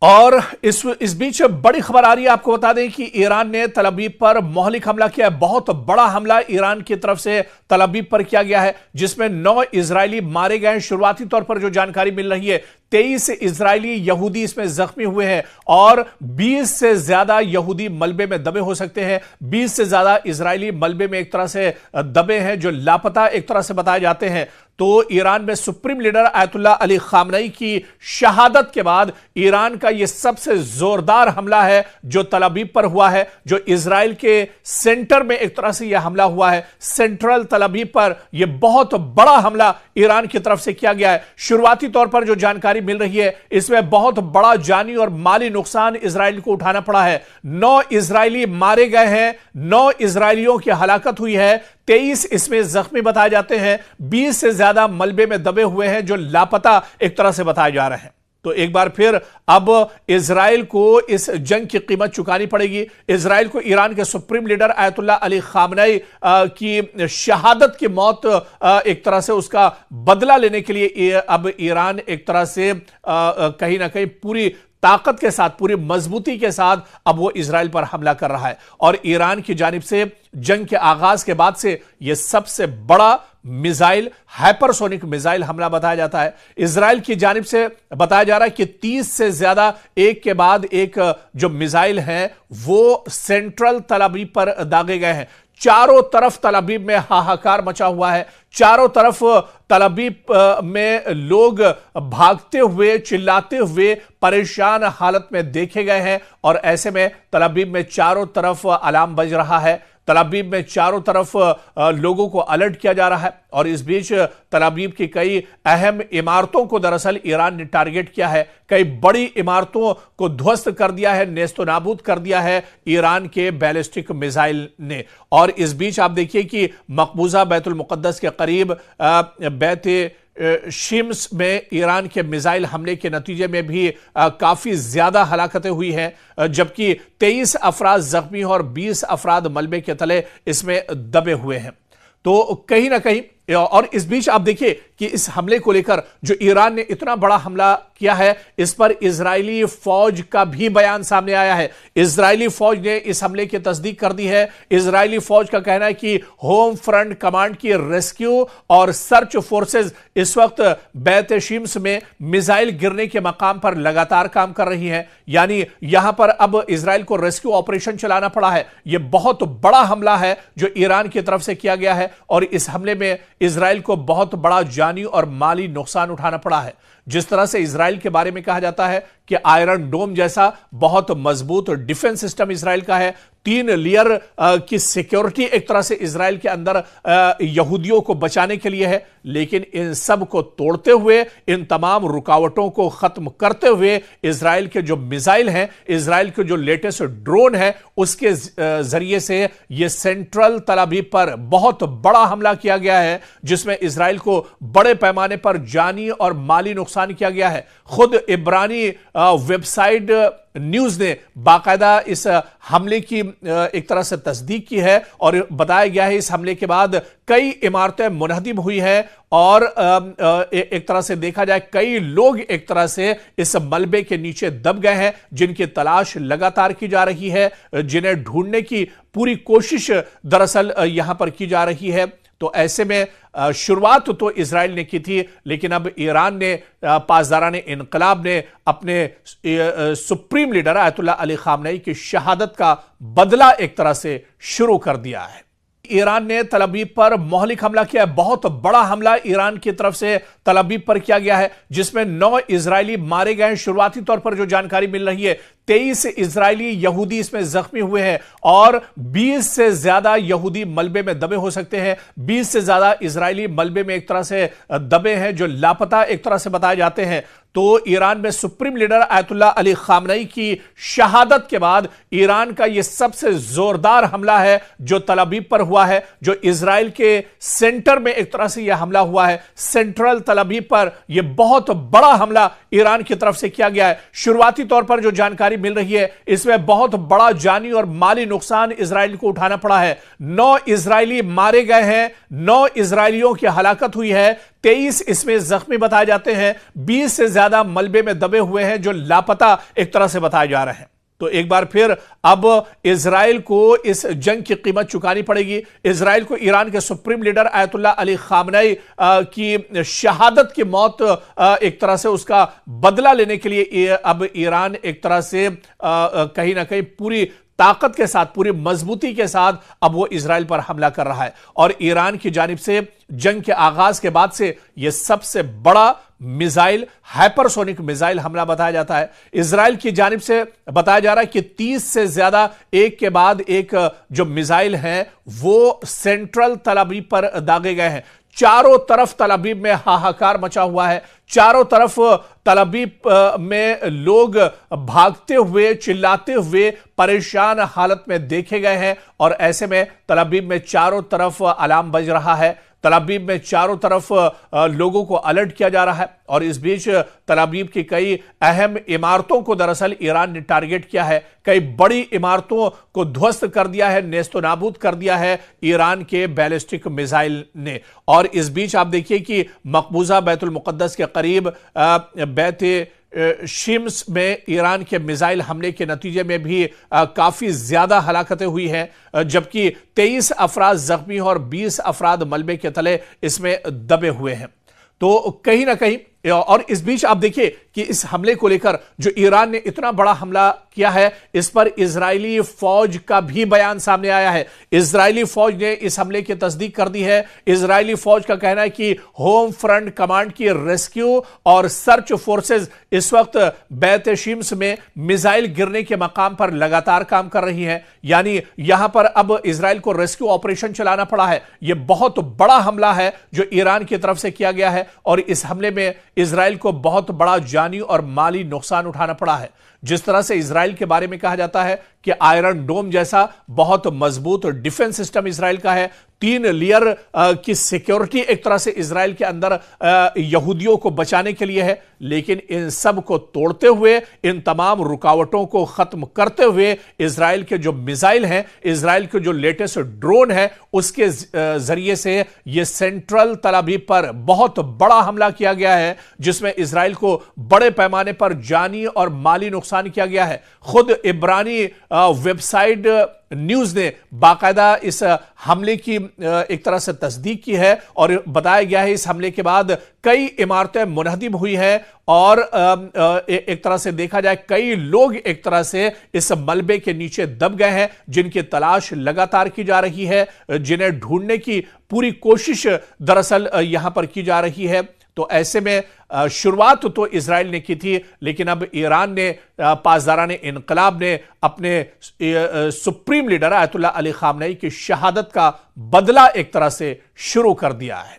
और इस बीच बड़ी खबर आ रही है। आपको बता दें कि ईरान ने तल अवीव पर मौलिक हमला किया है। बहुत बड़ा हमला ईरान की तरफ से तल अवीव पर किया गया है, जिसमें 9 इजरायली मारे गए हैं। शुरुआती तौर पर जो जानकारी मिल रही है, 23 इजरायली यहूदी इसमें जख्मी हुए हैं और 20 से ज्यादा यहूदी मलबे में दबे हो सकते हैं। 20 से ज्यादा इजरायली मलबे में एक तरह से दबे हैं, जो लापता एक तरह से बताए जाते हैं। तो ईरान में सुप्रीम लीडर आयतुल्लाह अली खामनई की शहादत के बाद ईरान का यह सबसे जोरदार हमला है जो तल अवीव पर हुआ है, जो इजराइल के सेंटर में एक तरह से यह हमला हुआ है। सेंट्रल तल अवीव पर यह बहुत बड़ा हमला ईरान की तरफ से किया गया है। शुरुआती तौर पर जो जानकारी मिल रही है, इसमें बहुत बड़ा जानी और माली नुकसान इजराइल को उठाना पड़ा है। 9 इजरायली मारे गए हैं, 9 इजरायलियों की हलाकत हुई है, 23 इसमें जख्मी बताए जाते हैं, 20 से ज्यादा मलबे में दबे हुए हैं जो लापता एक तरह से बताए जा रहे हैं। तो एक बार फिर अब इजराइल को इस जंग की कीमत चुकानी पड़ेगी। इजराइल को ईरान के सुप्रीम लीडर आयतुल्लाह अली खामनई की शहादत की मौत एक तरह से उसका बदला लेने के लिए अब ईरान एक तरह से कहीं ना कहीं पूरी ताकत के साथ, पूरी मजबूती के साथ अब वो इजराइल पर हमला कर रहा है। और ईरान की जानिब से जंग के आगाज के बाद से यह सबसे बड़ा मिसाइल, हाइपरसोनिक मिसाइल हमला बताया जाता है। इजराइल की जानिब से बताया जा रहा है कि 30 से ज्यादा एक के बाद एक जो मिसाइल हैं वो सेंट्रल तल अवीव पर दागे गए हैं। चारों तरफ तल अवीव में हाहाकार मचा हुआ है। चारों तरफ तल अवीव में लोग भागते हुए, चिल्लाते हुए, परेशान हालत में देखे गए हैं। और ऐसे में तल अवीव में चारों तरफ अलार्म बज रहा है। तल अवीव में चारों तरफ लोगों को अलर्ट किया जा रहा है। और इस बीच तल अवीव की कई अहम इमारतों को दरअसल ईरान ने टारगेट किया है। कई बड़ी इमारतों को ध्वस्त कर दिया है, नेस्तो नाबूद कर दिया है ईरान के बैलिस्टिक मिसाइल ने। और इस बीच आप देखिए कि मकबूजा बैतुल मुकद्दस के करीब बैत शिम्स में ईरान के मिसाइल हमले के नतीजे में भी काफी ज्यादा हलाकतें हुई हैं, जबकि 23 अफराद जख्मी और 20 अफराद मलबे के तले इसमें दबे हुए हैं। तो कहीं ना कहीं, और इस बीच आप देखिए कि इस हमले को लेकर जो ईरान ने इतना बड़ा हमला किया है, इस पर इजरायली फौज का भी बयान सामने आया है। इजरायली फौज ने इस हमले की तस्दीक कर दी है। इजरायली फौज का कहना है कि होम फ्रंट कमांड की रेस्क्यू और सर्च फोर्सेस इस वक्त बैत शिम्स में मिसाइल गिरने के मकाम पर लगातार काम कर रही है। यानी यहां पर अब इजराइल को रेस्क्यू ऑपरेशन चलाना पड़ा है। यह बहुत बड़ा हमला है जो ईरान की तरफ से किया गया है। और इस हमले में इजराइल को बहुत बड़ा जानी और माली नुकसान उठाना पड़ा है। जिस तरह से इजराइल के बारे में कहा जाता है कि आयरन डोम जैसा बहुत मजबूत डिफेंस सिस्टम इजराइल का है। 3 लेयर की सिक्योरिटी एक तरह से इजराइल के अंदर यहूदियों को बचाने के लिए है। लेकिन इन सब को तोड़ते हुए, इन तमाम रुकावटों को खत्म करते हुए इजराइल के जो मिसाइल हैं, इजराइल के जो लेटेस्ट ड्रोन है, उसके जरिए से यह सेंट्रल तल अवीव पर बहुत बड़ा हमला किया गया है, जिसमें इजराइल को बड़े पैमाने पर जानी और माली नुकसान किया गया है। खुद इब्रानी वेबसाइट न्यूज ने बाकायदा इस हमले की एक तरह से तस्दीक की है और बताया गया है इस हमले के बाद कई इमारतें मुनहदिम हुई हैं और एक तरह से देखा जाए कई लोग एक तरह से इस मलबे के नीचे दब गए हैं, जिनकी तलाश लगातार की जा रही है, जिन्हें ढूंढने की पूरी कोशिश दरअसल यहां पर की जा रही है। तो ऐसे में शुरुआत तो इजराइल ने की थी, लेकिन अब ईरान ने, पासदारान इनकलाब ने अपने सुप्रीम लीडर आयतुल्लाह अली खामनई की शहादत का बदला एक तरह से शुरू कर दिया है। ईरान ने तल अवीव पर मौलिक हमला किया है। बहुत बड़ा हमला ईरान की तरफ से तल अवीव पर किया गया है, जिसमें 9 इजरायली मारे गए हैं। शुरुआती तौर पर जो जानकारी मिल रही है, 23 इजरायली यहूदी इसमें जख्मी हुए हैं और 20 से ज्यादा यहूदी मलबे में दबे हो सकते हैं। 20 से ज्यादा इजरायली मलबे में एक तरह से दबे हैं जो लापता एक तरह से बताए जाते हैं। तो ईरान में सुप्रीम लीडर आयतुल्लाह अली खामनई की शहादत के बाद ईरान का यह सबसे जोरदार हमला है जो तल अवीव पर हुआ है, जो इजराइल के सेंटर में एक तरह से यह हमला हुआ है। सेंट्रल तल अवीव पर यह बहुत बड़ा हमला ईरान की तरफ से किया गया है। शुरुआती तौर पर जो जानकारी जानकारी मिल रही है, इसमें बहुत बड़ा जानी और माली नुकसान इजराइल को उठाना पड़ा है। 9 इजरायली मारे गए हैं, 9 इजरायलियों की हलाकत हुई है, 23 इसमें जख्मी बताए जाते हैं, 20 से ज्यादा मलबे में दबे हुए हैं जो लापता एक तरह से बताए जा रहे हैं। तो एक बार फिर अब इजराइल को इस जंग की कीमत चुकानी पड़ेगी। इजराइल को ईरान के supreme leader Ayatollah Ali Khamenei की शहादत की मौत एक तरह से उसका बदला लेने के लिए अब ईरान एक तरह से कहीं ना कहीं पूरी ताकत के साथ, पूरी मजबूती के साथ अब वो इजराइल पर हमला कर रहा है। और ईरान की जानिब से जंग के आगाज के बाद से यह सबसे बड़ा मिसाइल, हाइपरसोनिक मिसाइल हमला बताया जाता है। इजराइल की जानिब से बताया जा रहा है कि 30 से ज्यादा एक के बाद एक जो मिसाइल हैं वो सेंट्रल तल अवीव पर दागे गए हैं। चारों तरफ तल अवीव में हाहाकार मचा हुआ है, चारों तरफ तल अवीव में लोग भागते हुए, चिल्लाते हुए, परेशान हालत में देखे गए हैं। और ऐसे में तल अवीव में चारों तरफ अलार्म बज रहा है, तल अवीव में चारों तरफ लोगों को अलर्ट किया जा रहा है। और इस बीच तल अवीव की कई अहम इमारतों को दरअसल ईरान ने टारगेट किया है, कई बड़ी इमारतों को ध्वस्त कर दिया है, नेस्तो नाबूद कर दिया है ईरान के बैलिस्टिक मिसाइल ने। और इस बीच आप देखिए कि मकबूजा बैतुल मुकद्दस के करीब बैत शिम्स में ईरान के मिसाइल हमले के नतीजे में भी काफी ज्यादा हलाकतें हुई हैं, जबकि 23 अफराद जख्मी और 20 अफराद मलबे के तले इसमें दबे हुए हैं। तो कहीं ना कहीं, और इस बीच आप देखिए कि इस हमले को लेकर जो ईरान ने इतना बड़ा हमला किया है, इस पर इजरायली फौज का भी बयान सामने आया है। इजरायली फौज ने इस हमले की तस्दीक कर दी है। इजरायली फौज का कहना है कि होम फ्रंट कमांड की रेस्क्यू और सर्च फोर्सेस इस वक्त बैत शिम्स में मिसाइल गिरने के मकाम पर लगातार काम कर रही हैं। यानी यहां पर अब इजराइल को रेस्क्यू ऑपरेशन चलाना पड़ा है। यह बहुत बड़ा हमला है जो ईरान की तरफ से किया गया है, और इस हमले में इजराइल को बहुत बड़ा जानी और माली नुकसान उठाना पड़ा है। जिस तरह से इजराइल के बारे में कहा जाता है कि आयरन डोम जैसा बहुत मजबूत डिफेंस सिस्टम इजराइल का है, 3 लेयर की सिक्योरिटी एक तरह से इजराइल के अंदर यहूदियों को बचाने के लिए है। लेकिन इन सब को तोड़ते हुए, इन तमाम रुकावटों को खत्म करते हुए इजराइल के जो मिसाइल हैं, इजराइल के जो लेटेस्ट ड्रोन है, उसके जरिए से यह सेंट्रल तल अवीव पर बहुत बड़ा हमला किया गया है, जिसमें इजराइल को बड़े पैमाने पर जानी और माली नुकसान किया गया है। खुद इब्रानी वेबसाइट न्यूज ने बाकायदा इस हमले की एक तरह से तस्दीक की है, और बताया गया है इस हमले के बाद कई इमारतें मुनहदिम हुई हैं, और एक तरह से देखा जाए कई लोग एक तरह से इस मलबे के नीचे दब गए हैं, जिनकी तलाश लगातार की जा रही है, जिन्हें ढूंढने की पूरी कोशिश दरअसल यहां पर की जा रही है। तो ऐसे में शुरुआत तो इजराइल ने की थी, लेकिन अब ईरान ने, पासदारान इनकलाब ने अपने supreme leader Ayatollah Ali Khamenei की शहादत का बदला एक तरह से शुरू कर दिया है।